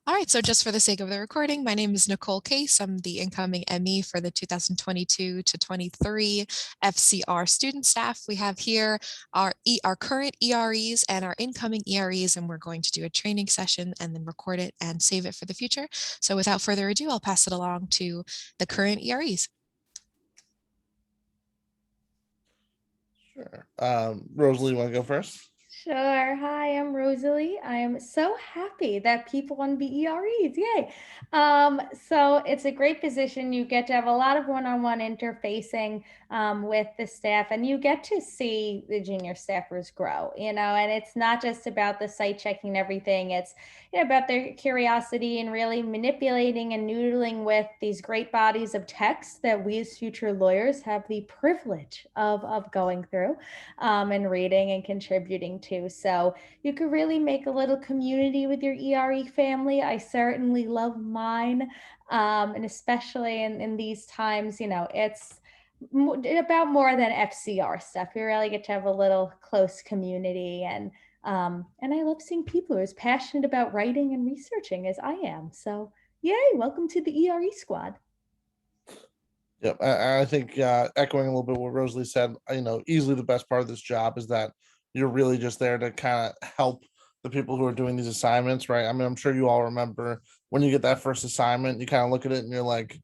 All right, so just for the sake of the recording, my name is Nicole Case. I'm the incoming ME for the 2022 to 23 FCR student staff. We have here our current EREs and our incoming EREs, and we're going to do a training session and then record it and save it for the future. So without further ado, I'll pass it along to the current EREs. Sure. Rosalie, you want to go first? Sure. Hi, I'm Rosalie. I am so happy that people want to be EREs. Yay. So it's a great position. You get to have a lot of one-on-one interfacing with the staff, and you get to see the junior staffers grow, and it's not just about the site checking and everything. It's about their curiosity and really manipulating and noodling with these great bodies of text that we as future lawyers have the privilege of going through and reading and contributing to. So you could really make a little community with your ERE family. I certainly love mine. And especially in these times, it's about more than FCR stuff. You really get to have a little close community, and I love seeing people who are as passionate about writing and researching as I am. So yay, welcome to the ERE squad. Yep. I think echoing a little bit what Rosalie said, easily the best part of this job is that you're really just there to kind of help the people who are doing these assignments, right? I mean, I'm sure you all remember when you get that first assignment, you kind of look at it and you're like,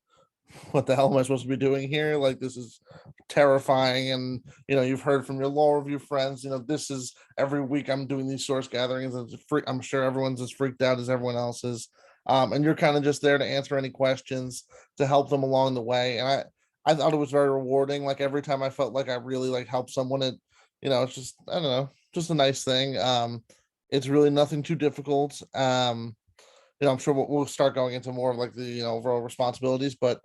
what the hell am I supposed to be doing here? Like, this is terrifying. And, you've heard from your law review friends, this is every week I'm doing these source gatherings. And I'm sure everyone's as freaked out as everyone else is. And you're kind of just there to answer any questions, to help them along the way. And I thought it was very rewarding. Like every time I felt like I really like helped someone, it's just, I don't know, just a nice thing. It's really nothing too difficult. I'm sure we'll start going into more of like the overall responsibilities, but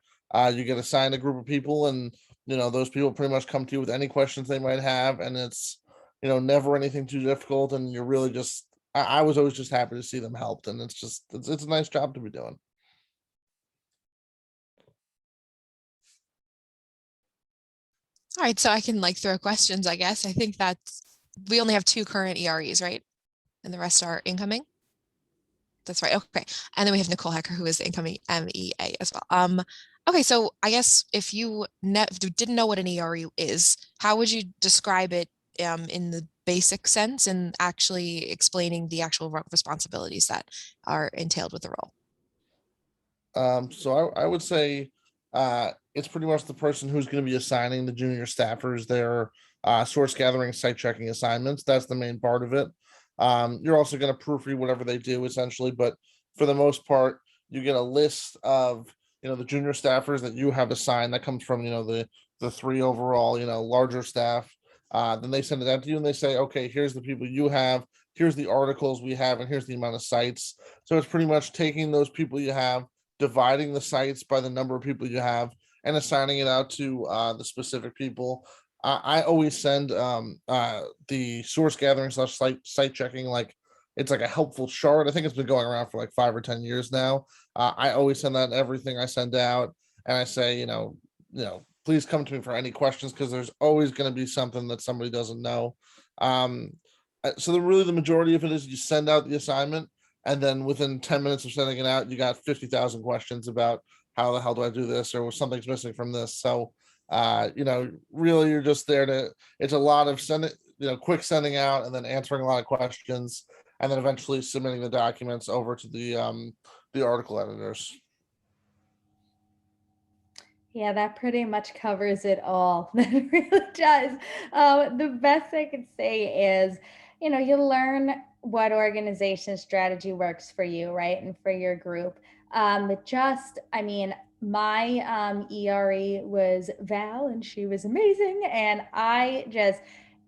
you get assigned a group of people, and those people pretty much come to you with any questions they might have, and it's never anything too difficult, and you're really just I was always just happy to see them helped, and it's a nice job to be doing. All right, so I can throw questions, I guess. I think that we only have 2 current EREs, right? And the rest are incoming. That's right. Okay. And then we have Nicole Hecker, who is the incoming MEA as well. Okay, so I guess if you didn't know what an ERE is, how would you describe it in the basic sense and actually explaining the actual responsibilities that are entailed with the role? So I would say it's pretty much the person who's going to be assigning the junior staffers their source gathering, site checking assignments. That's the main part of it. You're also going to proofread whatever they do essentially, but for the most part, you get a list of the junior staffers that you have assigned. That comes from the 3 overall larger staff. Then they send it out to you and they say, okay, here's the people you have, here's the articles we have, and here's the amount of sites. So it's pretty much taking those people you have, dividing the sites by the number of people you have, and assigning it out to the specific people. I always send the source gathering / site checking, like it's like a helpful chart. I think it's been going around for like 5 or 10 years now. I always send that in everything I send out, and I say, please come to me for any questions, because there's always going to be something that somebody doesn't know. So the majority of it is you send out the assignment, and then within 10 minutes of sending it out, you got 50,000 questions about how the hell do I do this, or something's missing from this. So really you're just there to, it's a lot of quick sending out, and then answering a lot of questions, and then eventually submitting the documents over to the article editors. Yeah, that pretty much covers it all. That really does. The best I could say is, you learn what organization strategy works for you, right? And for your group. I mean, my ERE was Val, and she was amazing. And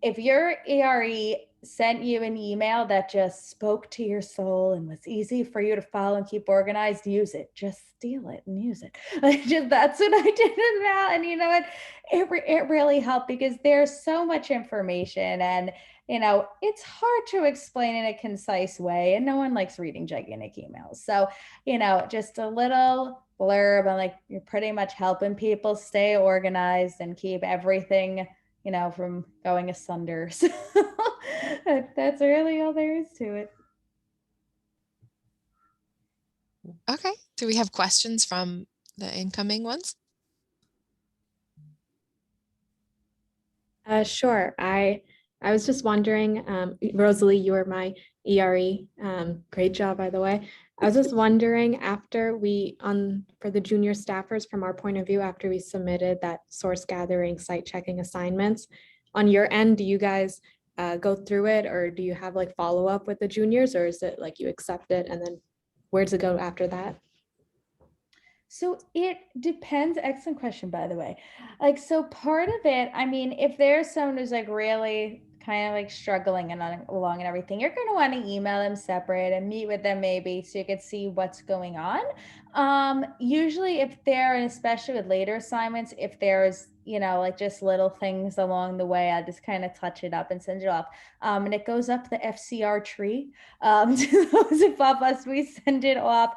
if your ERE sent you an email that just spoke to your soul and was easy for you to follow and keep organized, use it. Just steal it and use it. That's what I did with Val. And you know what? It really helped, because there's so much information, and it's hard to explain in a concise way, and no one likes reading gigantic emails. So, just a little blurb, and like, you're pretty much helping people stay organized and keep everything from going asunder. So that's really all there is to it. Okay. Do we have questions from the incoming ones? Sure. I was just wondering, Rosalie, you were my ERE. Great job, by the way. I was just wondering after for the junior staffers, from our point of view, after we submitted that source gathering, site checking assignments, on your end, do you guys go through it, or do you have like follow up with the juniors, or is it like you accept it and then where does it go after that? So it depends. Excellent question, by the way. Like, so part of it, I mean, if there's someone who's like really kind of like struggling and along and everything, you're going to want to email them separate and meet with them maybe so you could see what's going on. Usually if they're, and especially with later assignments, if there's, you know, like just little things along the way, I just kind of touch it up and send it off. And it goes up the FCR tree. To those above us, we send it off.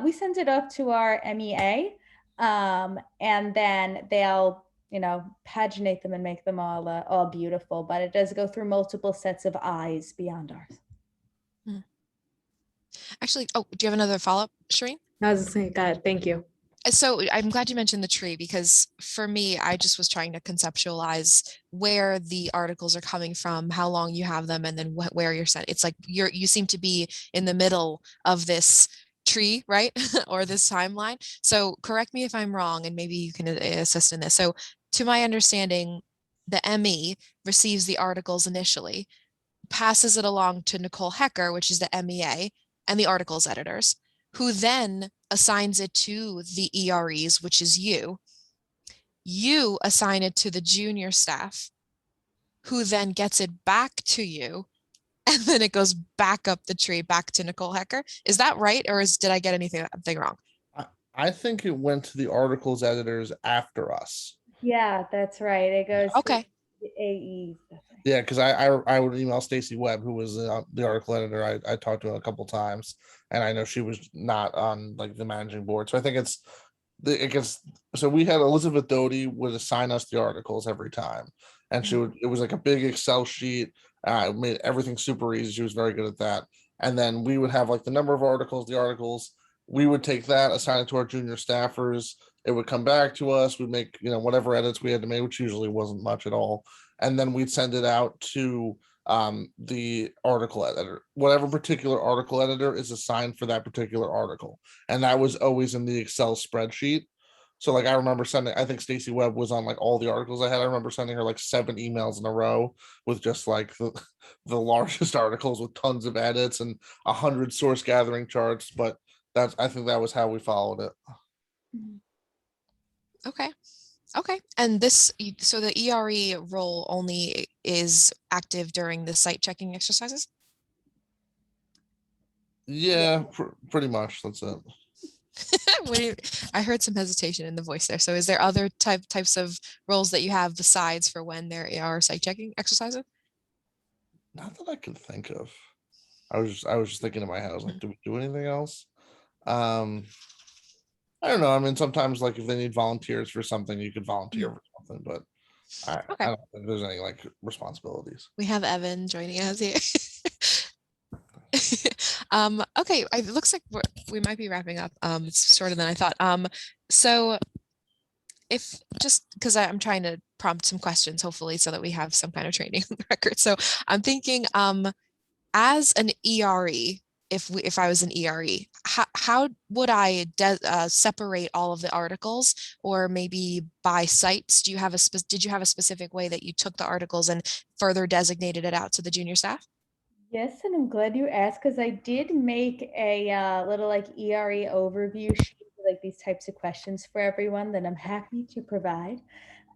We send it off to our MEA, and then they'll, you know, paginate them and make them all beautiful. But it does go through multiple sets of eyes beyond ours. Actually, oh, do you have another follow-up, Shireen? I was just saying, God, thank you. So I'm glad you mentioned the tree because for me, I just was trying to conceptualize where the articles are coming from, how long you have them, and then where you're sent. It's like you seem to be in the middle of this tree, right? Or this timeline. So correct me if I'm wrong, and maybe you can assist in this. So to my understanding, the ME receives the articles initially, passes it along to Nicole Hecker, which is the MEA, and the articles editors, who then assigns it to the EREs, which is you. You assign it to the junior staff, who then gets it back to you, and then it goes back up the tree, back to Nicole Hecker. Is that right, or did I get anything wrong? I think it went to the articles editors after us. Yeah, that's right. It goes Okay. to the AEs. Yeah, because I would email Stacy Webb, who was the article editor. I talked to her a couple times, and I know she was not on like the managing board. So I think it gets. So we had Elizabeth Doty would assign us the articles every time, and she would. It was like a big Excel sheet. It made everything super easy. She was very good at that. And then we would have like the number of articles, the articles. We would take that, assign it to our junior staffers. It would come back to us. We'd make whatever edits we had to make, which usually wasn't much at all, and then we'd send it out to the article editor, whatever particular article editor is assigned for that particular article, and that was always in the Excel spreadsheet. So like I remember sending, I think Stacy Webb was on like all the articles I had. I remember sending her like 7 emails in a row with just like the largest articles with tons of edits and 100 source gathering charts. But I think that was how we followed it. Okay. Okay. And so the ERE role only is active during the site checking exercises? Yeah, pretty much. That's it. I heard some hesitation in the voice there. So is there other types of roles that you have besides for when there are site checking exercises? Not that I can think of. I was just thinking in my head, I was like, do we do anything else? I don't know. I mean, sometimes like if they need volunteers for something, you could volunteer for something, but I Okay. don't think there's any like responsibilities. We have Evan joining us here. Okay, it looks like we might be wrapping up. It's shorter than I thought. So if just because I'm trying to prompt some questions, hopefully, so that we have some kind of training on the record. So I'm thinking, as an ERE, if I was an ERE, how would I separate all of the articles, or maybe by sites? Did you have a specific way that you took the articles and further designated it out to the junior staff? Yes, and I'm glad you asked because I did make a little like ERE overview sheet with like these types of questions for everyone that I'm happy to provide.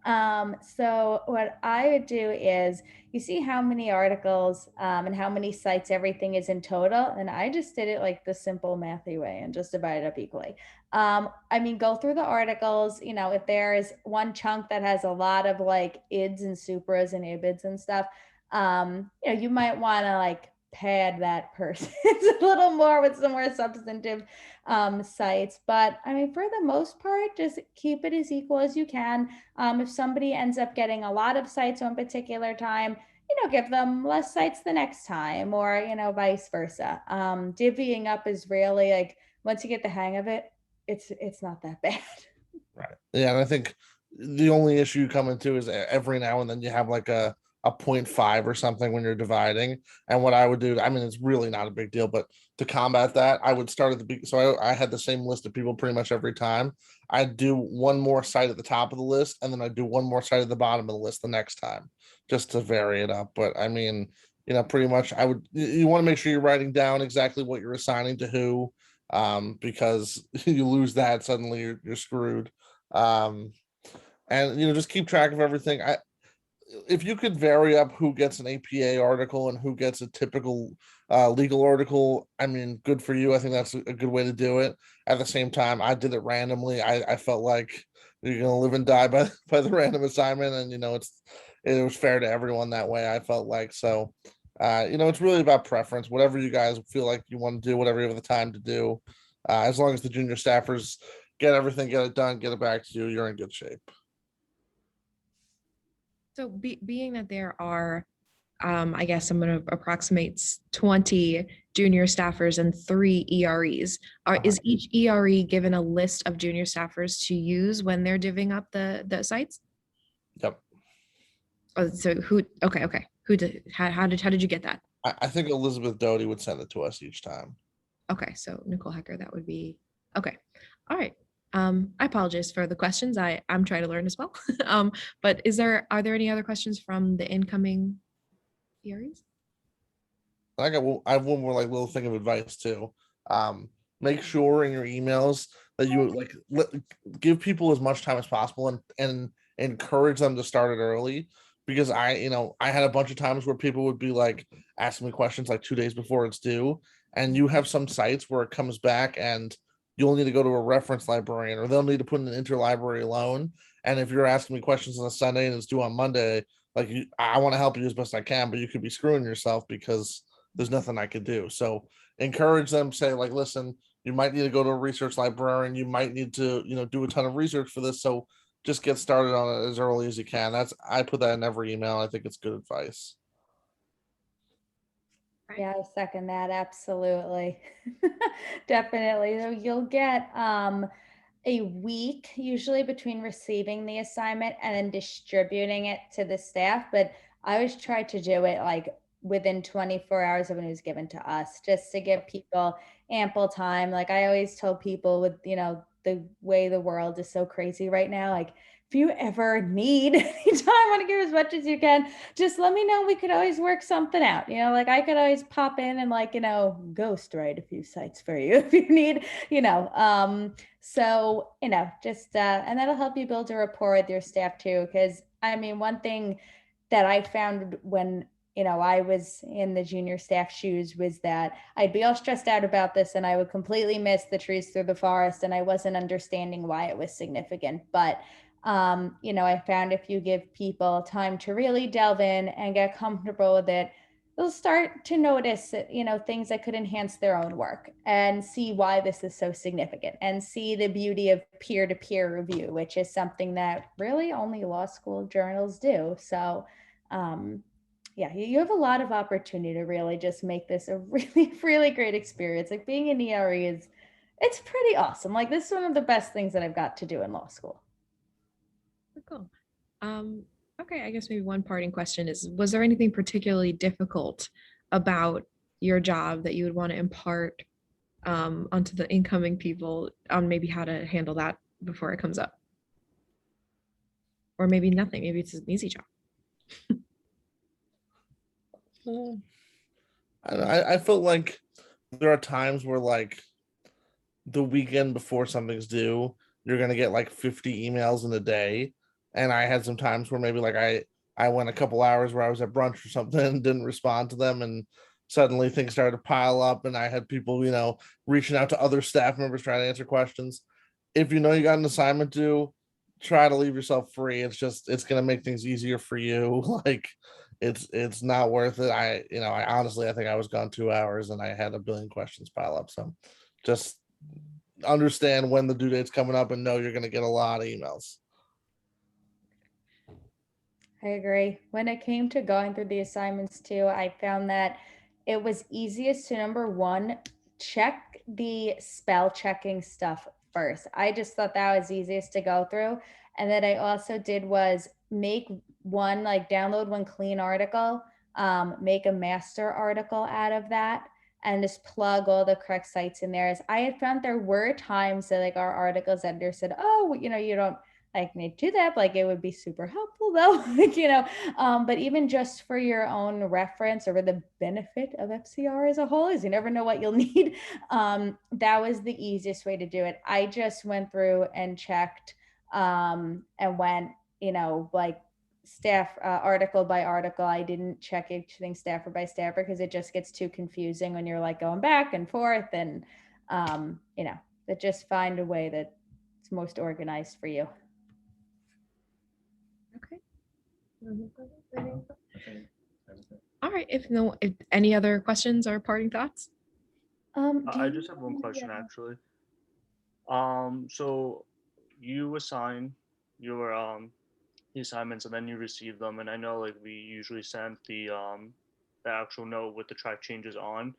So what I would do is you see how many articles and how many sites everything is in total. And I just did it like the simple mathy way and just divided up equally. I mean, go through the articles, you know, if there is one chunk that has a lot of like ids and supras and ibids and stuff, you know, you might want to like pad that person a little more with some more substantive sites. But I mean, for the most part, just keep it as equal as you can. If somebody ends up getting a lot of sites on a particular time, give them less sites the next time, or, vice versa. Divvying up is really like, once you get the hang of it, it's not that bad. Right. Yeah, and I think the only issue you come into is every now and then you have like a 0.5 or something when you're dividing. And what I would do, I mean, it's really not a big deal, but to combat that, I would start at the beginning. So I had the same list of people pretty much every time. I'd do one more site at the top of the list, and then I'd do one more site at the bottom of the list the next time, just to vary it up. But I mean, pretty much I would, you want to make sure you're writing down exactly what you're assigning to who, because you lose that, suddenly you're screwed. Um, and just keep track of everything. If you could vary up who gets an APA article and who gets a typical legal article, I mean, good for you. I think that's a good way to do it. At the same time, I did it randomly. I felt like you're gonna live and die by by the random assignment, and it was fair to everyone that way. I felt like so. It's really about preference. Whatever you guys feel like you want to do, whatever you have the time to do, as long as the junior staffers get everything, get it done, get it back to you, you're in good shape. So being that there are, I guess I'm going to approximate 20 junior staffers and 3 EREs. Is each ERE given a list of junior staffers to use when they're divvying up the sites? Yep. Oh, so okay. Who did, how did you get that? I think Elizabeth Doty would send it to us each time. Okay, so Nicole Hecker, that would be, okay. All right. I apologize for the questions. I'm trying to learn as well. But are there any other questions from the incoming EREs? I have one more like little thing of advice too. Make sure in your emails that you give people as much time as possible and encourage them to start it early, because I had a bunch of times where people would be like asking me questions like 2 days before it's due, and you have some sites where it comes back and you'll need to go to a reference librarian, or they'll need to put in an interlibrary loan. And if you're asking me questions on a Sunday and it's due on Monday, I want to help you as best I can, but you could be screwing yourself because there's nothing I could do. So encourage them, say like, listen, you might need to go to a research librarian. You might need to, do a ton of research for this. So just get started on it as early as you can. I put that in every email. I think it's good advice. Yeah, I second that. Absolutely. Definitely. So you'll get a week usually between receiving the assignment and then distributing it to the staff. But I always try to do it like within 24 hours of when it was given to us, just to give people ample time. Like I always tell people with, the way the world is so crazy right now, like if you ever need any time, want to give as much as you can, just let me know. We could always work something out. Like I could always pop in and ghost write a few sites for you if you need, so, just, and that'll help you build a rapport with your staff too. Cause I mean, one thing that I found when, I was in the junior staff shoes was that I'd be all stressed out about this and I would completely miss the trees through the forest and I wasn't understanding why it was significant. But I found if you give people time to really delve in and get comfortable with it, they'll start to notice that, things that could enhance their own work and see why this is so significant and see the beauty of peer-to-peer review, which is something that really only law school journals do. So, yeah, you have a lot of opportunity to really just make this a really, really great experience. Like being an ERE it's pretty awesome. Like this is one of the best things that I've got to do in law school. Cool. Okay, I guess maybe one parting question is, was there anything particularly difficult about your job that you would want to impart onto the incoming people on maybe how to handle that before it comes up? Or maybe nothing, maybe it's an easy job. I felt like there are times where like the weekend before something's due, you're gonna get like 50 emails in a day. And I had some times where maybe like I went a couple hours where I was at brunch or something and didn't respond to them, and suddenly things started to pile up and I had people, reaching out to other staff members trying to answer questions. If you know you got an assignment due, try to leave yourself free. It's gonna make things easier for you. Like it's not worth it. I honestly I think I was gone 2 hours and I had a billion questions pile up. So just understand when the due date's coming up and know you're gonna get a lot of emails. I agree. When it came to going through the assignments too, I found that it was easiest to number one, check the spell checking stuff first. I just thought that was easiest to go through. And then I also did was make one, like download one clean article, make a master article out of that, and just plug all the correct sites in there. As I had found there were times that like our articles editor said, oh, you don't like need to do that, but like it would be super helpful though, but even just for your own reference or for the benefit of FCR as a whole, is you never know what you'll need. That was the easiest way to do it. I just went through and checked and went, like staff article by article. I didn't check each thing staffer by staffer because it just gets too confusing when you're like going back and forth and but just find a way that it's most organized for you. Okay. All right. If any other questions or parting thoughts? I just have one question actually. So you assign your the assignments and then you receive them, and I know like we usually send the actual note with the track changes on.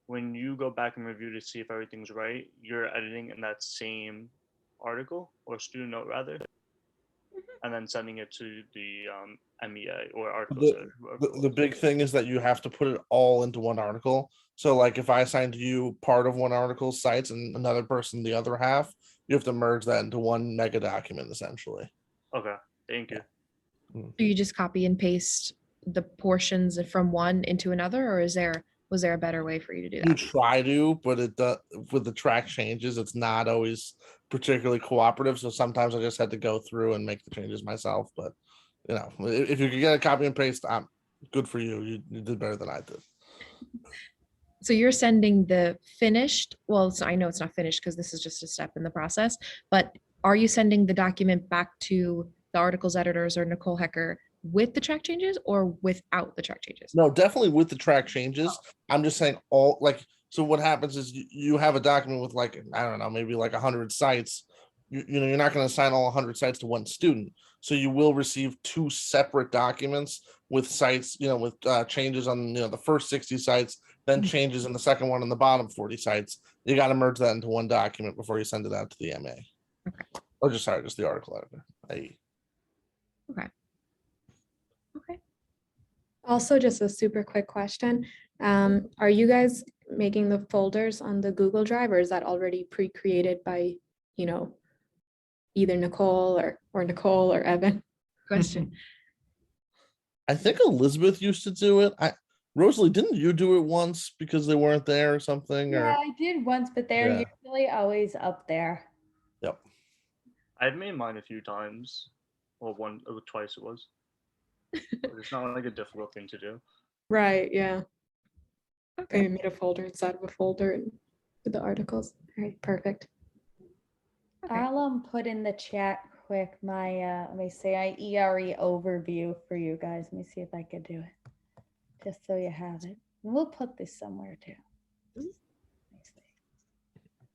When you go back and review to see if everything's right, you're editing in that same article or student note rather, and then sending it to the MEA or articles. The big thing is that you have to put it all into one article. So like if I assigned you part of one article's sites and another person the other half, you have to merge that into one mega document essentially. Okay, thank you. Do you just copy and paste the portions from one into another, or was there a better way for you to do You that? try to, but it does with the track changes, it's not always particularly cooperative. So sometimes I just had to go through and make the changes myself. But if you could get a copy and paste, good for you. You did better than I did. So you're sending the finished, well, I know it's not finished because this is just a step in the process, but are you sending the document back to the articles editors or Nicole Hecker with the track changes or without the track changes? No, definitely with the track changes. I'm just saying so what happens is you have a document with like, I don't know, maybe like 100 sites. You're not going to assign all 100 sites to one student. So you will receive two separate documents with sites, with changes on, the first 60 sites, then changes in the second one on the bottom 40 sites. You got to merge that into one document before you send it out to the MA. Okay. Or just the article editor. Okay. Okay. Also, just a super quick question. Are you guys making the folders on the Google Drive, or is that already pre-created by, either Nicole or Nicole or Evan? Question. I think Elizabeth used to do it. Rosalie, didn't you do it once because they weren't there or something? Yeah, I did once, but they're Yeah. usually always up there. Yep. I've made mine a few times, or twice it was. But it's not like a difficult thing to do. Right, yeah. Okay. I made a folder inside of a folder and with the articles. All right, perfect. Okay. I'll put in the chat quick my let me see ERE overview for you guys. Let me see if I could do it. Just so you have it. And we'll put this somewhere too. Let me see.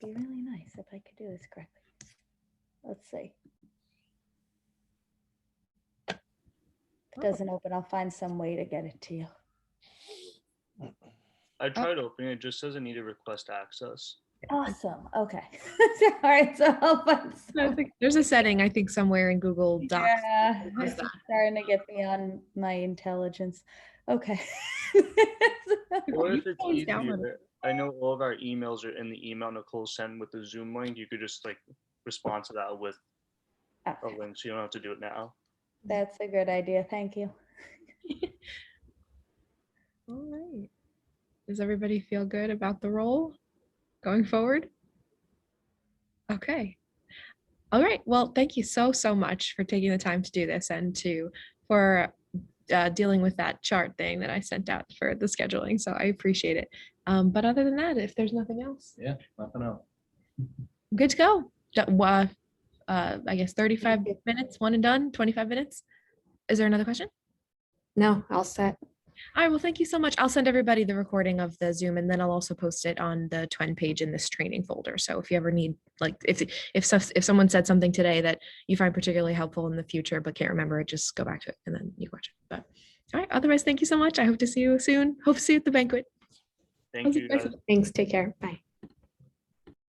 It'd be really nice if I could do this correctly. Let's see. If it doesn't open, I'll find some way to get it to you. I tried opening it, just says I need to request access. Awesome. Okay. All right. So I'll find I think there's a setting, I think, somewhere in Google Docs. Yeah, that does it's that. starting to get beyond my intelligence. Okay. Or You if it's can always download easier, I know all of our emails are in the email Nicole sent with the Zoom link. You could just like respond to that with a Okay, link, so you don't have to do it now. that's a good idea. Thank you. All right. Does everybody feel good about the role going forward? Okay. All right. Well, thank you so much for taking the time to do this and for dealing with that chart thing that I sent out for the scheduling. So I appreciate it. But other than that, if there's nothing else, Yeah, nothing else. good to go. I guess 35 minutes, one and done, 25 minutes. Is there another question? No, I'll set. All right, well, thank you so much. I'll send everybody the recording of the Zoom, and then I'll also post it on the Twen page in this training folder. So if you ever need, like, if someone said something today that you find particularly helpful in the future but can't remember it, just go back to it and then you watch it. But all right, otherwise, thank you so much. I hope to see you soon. Hope to see you at the banquet. Thank you, guys. Thanks. Take care. Bye.